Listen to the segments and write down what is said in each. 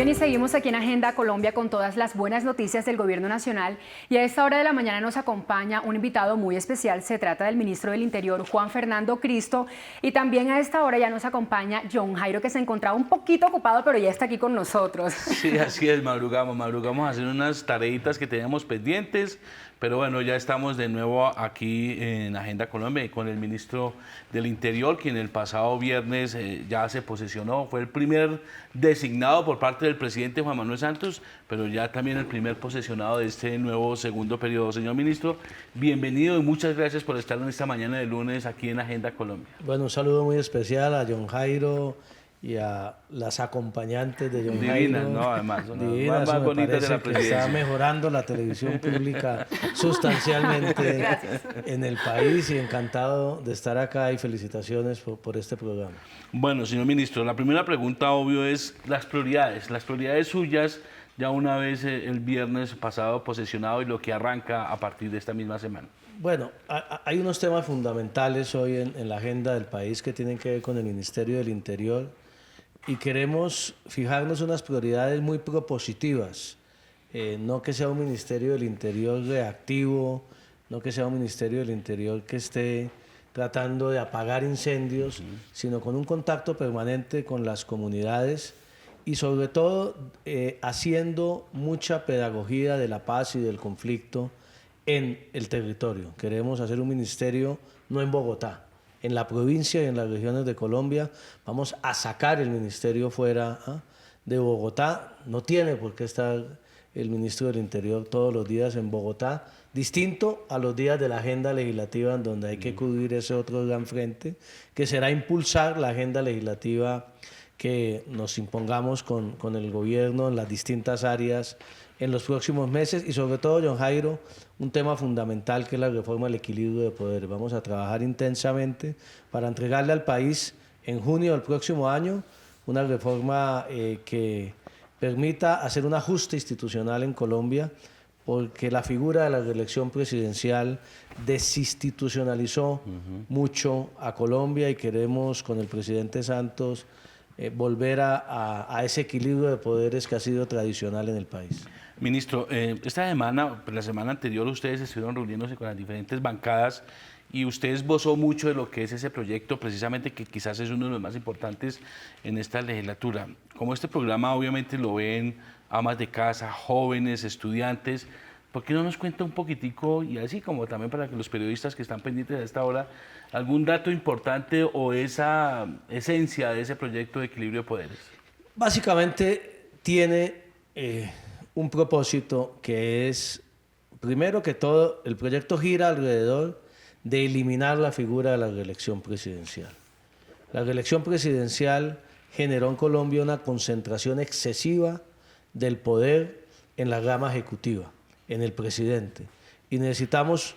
bien, y seguimos aquí en Agenda Colombia con todas las buenas noticias del Gobierno Nacional. Y a esta hora de la mañana nos acompaña un invitado muy especial. Se trata del ministro del Interior, Juan Fernando Cristo. Y también a esta hora ya nos acompaña John Jairo, que se encontraba un poquito ocupado, pero ya está aquí con nosotros. Sí, así es, madrugamos a hacer unas tareitas que teníamos pendientes. Pero bueno, ya estamos de nuevo aquí en Agenda Colombia y con el ministro del Interior, quien el pasado viernes ya se posesionó. Fue el primer designado por parte del presidente Juan Manuel Santos, pero ya también el primer posesionado de este nuevo segundo periodo. Señor ministro, bienvenido y muchas gracias por estar en esta mañana de lunes aquí en Agenda Colombia. Bueno, un saludo muy especial a John Jairo y a las acompañantes de John Divinas, Jairo. ¿no? Además, son Divinas, las más bonitas de la que presidencia. está mejorando la televisión pública sustancialmente en el país, y encantado de estar acá y felicitaciones por este programa. Bueno, señor ministro, la primera pregunta, obvio, es las prioridades suyas, ya una vez el viernes pasado posesionado y lo que arranca a partir de esta misma semana. Bueno, hay unos temas fundamentales hoy en la agenda del país que tienen que ver con el Ministerio del Interior, y queremos fijarnos unas prioridades muy propositivas, no que sea un Ministerio del Interior reactivo, no que sea un Ministerio del Interior que esté tratando de apagar incendios, sino con un contacto permanente con las comunidades y sobre todo haciendo mucha pedagogía de la paz y del conflicto en el territorio. Queremos hacer un ministerio no en Bogotá, en la provincia y en las regiones de Colombia. Vamos a sacar el ministerio fuera de Bogotá. No tiene por qué estar el ministro del Interior todos los días en Bogotá, distinto a los días de la agenda legislativa, en donde hay que cubrir ese otro gran frente, que será impulsar la agenda legislativa que nos impongamos con el gobierno en las distintas áreas en los próximos meses, y sobre todo, John Jairo, un tema fundamental que es la reforma del equilibrio de poderes. Vamos a trabajar intensamente para entregarle al país en junio del próximo año una reforma que permita hacer un ajuste institucional en Colombia, porque la figura de la reelección presidencial desinstitucionalizó mucho a Colombia, y queremos con el presidente Santos volver a ese equilibrio de poderes que ha sido tradicional en el país. Ministro, esta semana, la semana anterior, ustedes estuvieron reuniéndose con las diferentes bancadas y usted esbozó mucho de lo que es ese proyecto, precisamente que quizás es uno de los más importantes en esta legislatura. Como este programa obviamente lo ven amas de casa, jóvenes, estudiantes, ¿por qué no nos cuenta un poquitico, y así como también para que los periodistas que están pendientes a esta hora, algún dato importante o esa esencia de ese proyecto de equilibrio de poderes? Básicamente tiene un propósito que es, primero que todo, el proyecto gira alrededor de eliminar la figura de la reelección presidencial. La reelección presidencial generó en Colombia una concentración excesiva del poder en la rama ejecutiva, en el presidente, y necesitamos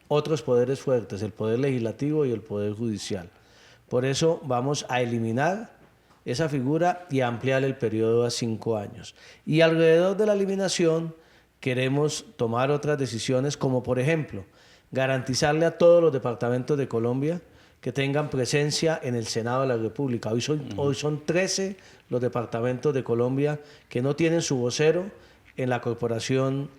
otros poderes fuertes, el poder legislativo y el poder judicial. Por eso vamos a eliminar esa figura y ampliar el periodo a 5 años. Y alrededor de la eliminación queremos tomar otras decisiones, como por ejemplo, garantizarle a todos los departamentos de Colombia que tengan presencia en el Senado de la República. Hoy son 13 los departamentos de Colombia que no tienen su vocero en la corporación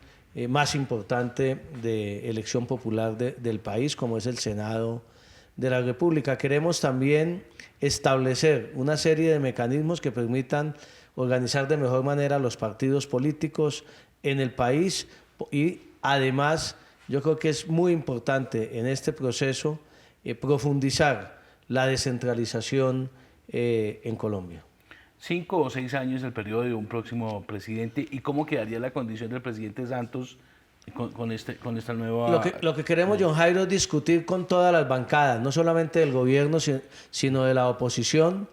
más importante de elección popular del país, como es el Senado de la República. Queremos también establecer una serie de mecanismos que permitan organizar de mejor manera los partidos políticos en el país, y además yo creo que es muy importante en este proceso profundizar la descentralización en Colombia. 5 o 6 años el periodo de un próximo presidente, ¿y cómo quedaría la condición del presidente Santos con esta nueva...? Lo que queremos, John Jairo, es discutir con todas las bancadas, no solamente del gobierno, sino de la oposición,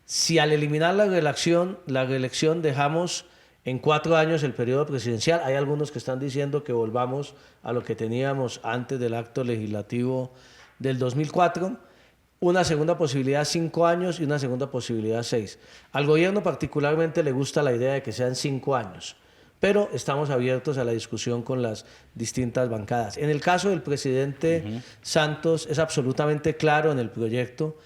si al eliminar la reelección dejamos en 4 años el periodo presidencial. Hay algunos que están diciendo que volvamos a lo que teníamos antes del acto legislativo del 2004, una segunda posibilidad 5 años y una segunda posibilidad 6. Al gobierno particularmente le gusta la idea de que sean 5 años, pero estamos abiertos a la discusión con las distintas bancadas. En el caso del presidente Santos, es absolutamente claro en el proyecto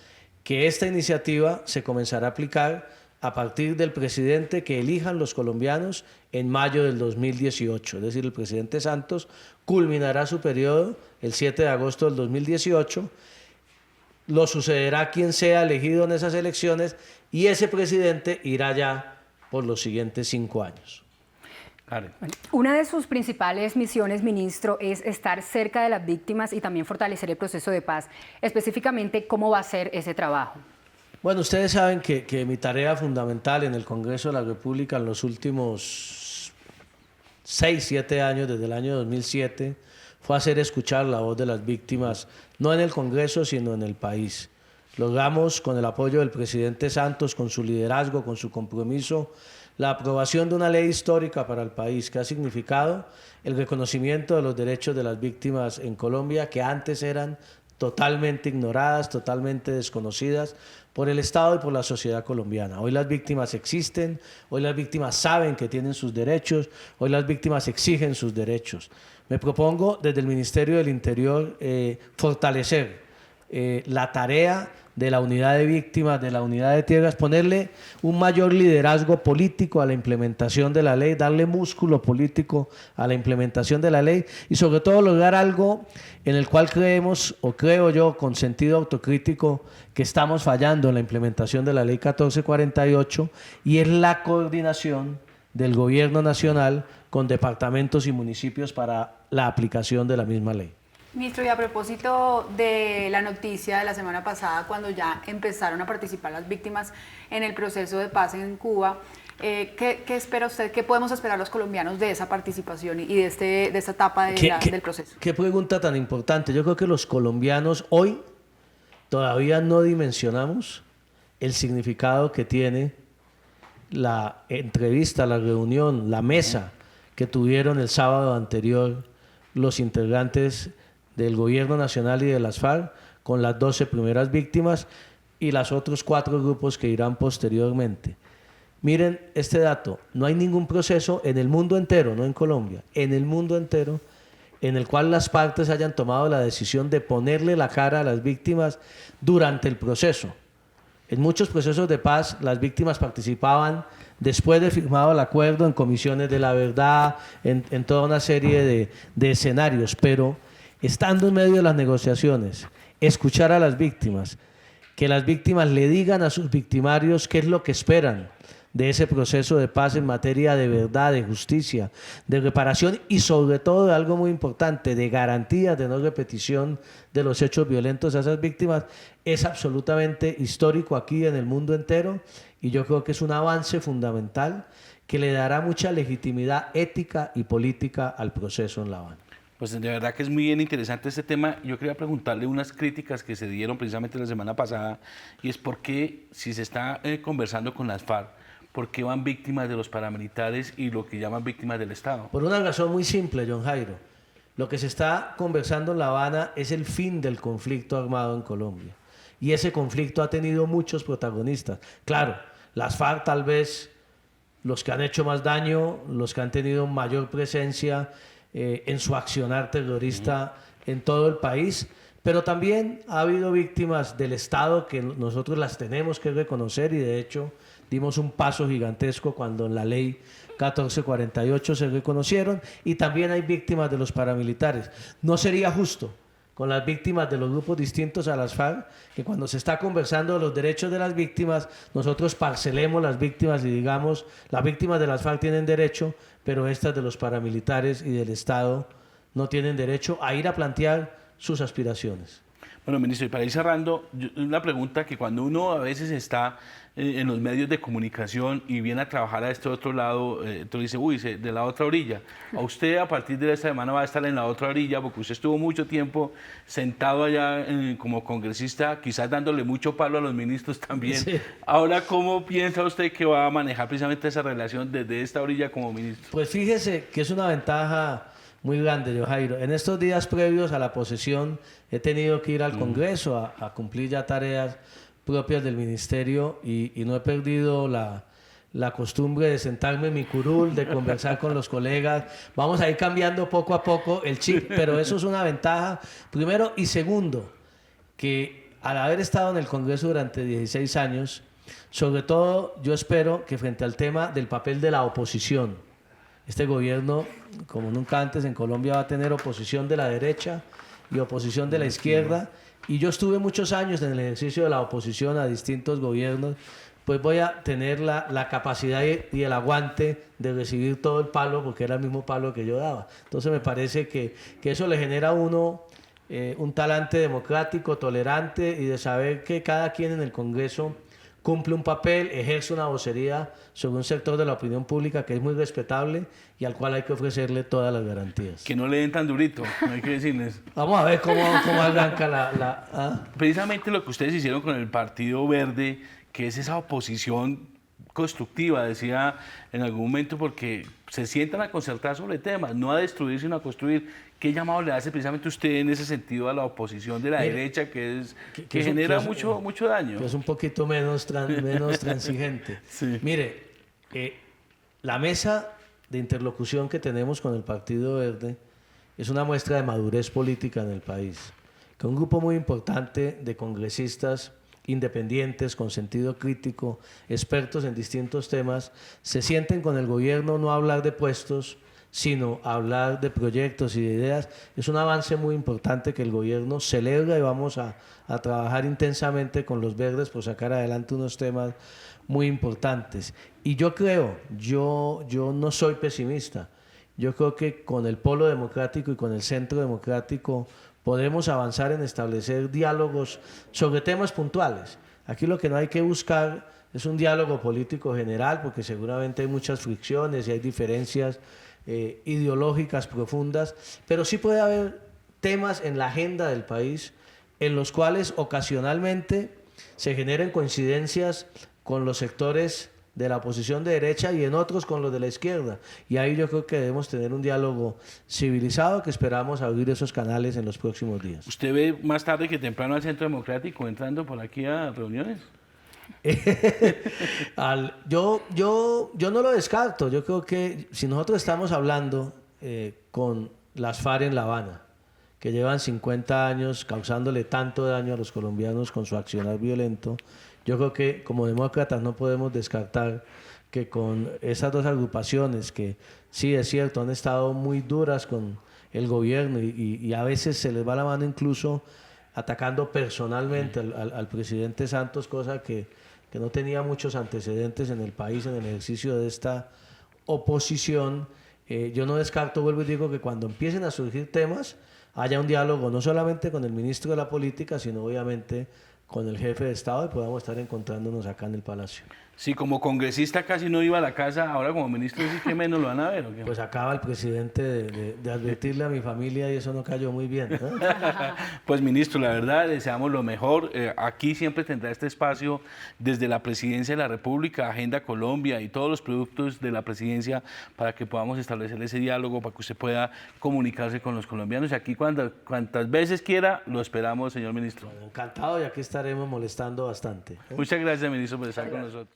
que esta iniciativa se comenzará a aplicar a partir del presidente que elijan los colombianos en mayo del 2018. Es decir, el presidente Santos culminará su periodo el 7 de agosto del 2018. Lo sucederá quien sea elegido en esas elecciones y ese presidente irá ya por los siguientes 5 años. Karen. Una de sus principales misiones, ministro, es estar cerca de las víctimas y también fortalecer el proceso de paz. Específicamente, ¿cómo va a ser ese trabajo? Bueno, ustedes saben que mi tarea fundamental en el Congreso de la República en los últimos 6, 7 años, desde el año 2007, fue hacer escuchar la voz de las víctimas, no en el Congreso, sino en el país. Logramos, con el apoyo del presidente Santos, con su liderazgo, con su compromiso, la aprobación de una ley histórica para el país que ha significado el reconocimiento de los derechos de las víctimas en Colombia, que antes eran totalmente ignoradas, totalmente desconocidas por el Estado y por la sociedad colombiana. Hoy las víctimas existen, hoy las víctimas saben que tienen sus derechos, hoy las víctimas exigen sus derechos. Me propongo desde el Ministerio del Interior fortalecer la tarea de la unidad de víctimas, de la unidad de tierras, ponerle un mayor liderazgo político a la implementación de la ley, darle músculo político a la implementación de la ley y sobre todo lograr algo en el cual creemos, o creo yo con sentido autocrítico, que estamos fallando en la implementación de la ley 1448 y es la coordinación del gobierno nacional con departamentos y municipios para la aplicación de la misma ley. Ministro, y a propósito de la noticia de la semana pasada, cuando ya empezaron a participar las víctimas en el proceso de paz en Cuba, ¿qué espera usted? ¿Qué podemos esperar los colombianos de esa participación y de esta etapa del proceso? Qué pregunta tan importante. Yo creo que los colombianos hoy todavía no dimensionamos el significado que tiene la entrevista, la reunión, la mesa que tuvieron el sábado anterior los integrantes del Gobierno Nacional y de las FARC con las 12 primeras víctimas y los otros 4 grupos que irán posteriormente. Miren este dato, no hay ningún proceso en el mundo entero, no en Colombia, en el mundo entero, en el cual las partes hayan tomado la decisión de ponerle la cara a las víctimas durante el proceso. En muchos procesos de paz, las víctimas participaban después de firmado el acuerdo en comisiones de la verdad, en toda una serie de escenarios, pero estando en medio de las negociaciones, escuchar a las víctimas, que las víctimas le digan a sus victimarios qué es lo que esperan de ese proceso de paz en materia de verdad, de justicia, de reparación y sobre todo de algo muy importante, de garantías de no repetición de los hechos violentos a esas víctimas, es absolutamente histórico aquí en el mundo entero y yo creo que es un avance fundamental que le dará mucha legitimidad ética y política al proceso en La Habana. Pues de verdad que es muy bien interesante este tema. Yo quería preguntarle unas críticas que se dieron precisamente la semana pasada y es por qué, si se está conversando con las FARC, ¿por qué van víctimas de los paramilitares y lo que llaman víctimas del Estado? Por una razón muy simple, John Jairo. Lo que se está conversando en La Habana es el fin del conflicto armado en Colombia. Y ese conflicto ha tenido muchos protagonistas. Claro, las FARC tal vez los que han hecho más daño, los que han tenido mayor presencia en su accionar terrorista en todo el país, pero también ha habido víctimas del Estado que nosotros las tenemos que reconocer y de hecho dimos un paso gigantesco cuando en la ley 1448 se reconocieron y también hay víctimas de los paramilitares. No sería justo con las víctimas de los grupos distintos a las FARC, que cuando se está conversando de los derechos de las víctimas, nosotros parcelemos las víctimas y digamos, las víctimas de las FARC tienen derecho, pero estas de los paramilitares y del Estado no tienen derecho a ir a plantear sus aspiraciones. Bueno, ministro, y para ir cerrando, una pregunta que cuando uno a veces está en los medios de comunicación y viene a trabajar a este otro lado, entonces dice, uy, de la otra orilla. A usted a partir de esta semana va a estar en la otra orilla porque usted estuvo mucho tiempo sentado allá como congresista, quizás dándole mucho palo a los ministros también. Sí. Ahora, ¿cómo piensa usted que va a manejar precisamente esa relación desde esta orilla como ministro? Pues fíjese que es una ventaja muy grande, yo Jairo. En estos días previos a la posesión he tenido que ir al Congreso a cumplir ya tareas propias del ministerio y no he perdido la costumbre de sentarme en mi curul, de conversar con los colegas. Vamos a ir cambiando poco a poco el chip, pero eso es una ventaja, primero, y segundo, que al haber estado en el Congreso durante 16 años, Sobre todo, yo espero que frente al tema del papel de la oposición, este gobierno, como nunca antes en Colombia, va a tener oposición de la derecha y oposición de la izquierda. Y yo estuve muchos años en el ejercicio de la oposición a distintos gobiernos, pues voy a tener la capacidad y el aguante de recibir todo el palo, porque era el mismo palo que yo daba. Entonces me parece que eso le genera a uno un talante democrático, tolerante, y de saber que cada quien en el Congreso cumple un papel, ejerce una vocería sobre un sector de la opinión pública que es muy respetable y al cual hay que ofrecerle todas las garantías. Que no le den tan durito, no hay que decirles. Vamos a ver cómo arranca ¿ah? Precisamente lo que ustedes hicieron con el Partido Verde, que es esa oposición constructiva, decía en algún momento, porque se sientan a concertar sobre temas, no a destruir, sino a construir. ¿Qué llamado le hace precisamente usted en ese sentido a la oposición de la derecha, que genera mucho daño? Que es un poquito menos transigente. Sí. Mire, la mesa de interlocución que tenemos con el Partido Verde es una muestra de madurez política en el país. Que un grupo muy importante de congresistas independientes, con sentido crítico, expertos en distintos temas, se sienten con el gobierno no a hablar de puestos, sino a hablar de proyectos y de ideas. Es un avance muy importante que el gobierno celebra y vamos a trabajar intensamente con los verdes por sacar adelante unos temas muy importantes. Y yo creo, yo no soy pesimista, yo creo que con el polo democrático y con el centro democrático podemos avanzar en establecer diálogos sobre temas puntuales. Aquí lo que no hay que buscar es un diálogo político general, porque seguramente hay muchas fricciones y hay diferencias ideológicas profundas, pero sí puede haber temas en la agenda del país en los cuales ocasionalmente se generen coincidencias con los sectores de la oposición de derecha y en otros con los de la izquierda. Y ahí yo creo que debemos tener un diálogo civilizado, que esperamos abrir esos canales en los próximos días. ¿Usted ve más tarde que temprano al Centro Democrático entrando por aquí a reuniones? Yo no lo descarto. Yo creo que si nosotros estamos hablando con las FARC en La Habana, que llevan 50 años causándole tanto daño a los colombianos con su accionar violento, yo creo que como demócratas no podemos descartar que con esas dos agrupaciones, que sí es cierto, han estado muy duras con el gobierno y a veces se les va la mano incluso atacando personalmente al presidente Santos, cosa que no tenía muchos antecedentes en el país en el ejercicio de esta oposición. Yo no descarto, vuelvo y digo, que cuando empiecen a surgir temas haya un diálogo no solamente con el ministro de la Política, sino obviamente con el jefe de Estado, y podamos estar encontrándonos acá en el Palacio. Sí, como congresista casi no iba a la casa, ahora como ministro sí que menos lo van a ver, ¿o qué? Pues acaba el presidente de advertirle a mi familia y eso no cayó muy bien, ¿no? Pues ministro, la verdad, deseamos lo mejor. Aquí siempre tendrá este espacio desde la Presidencia de la República, Agenda Colombia y todos los productos de la Presidencia para que podamos establecer ese diálogo, para que usted pueda comunicarse con los colombianos. Y aquí cuantas veces quiera, lo esperamos, señor ministro. Bueno, encantado, y aquí estaremos molestando bastante. Muchas gracias, ministro, por estar con nosotros.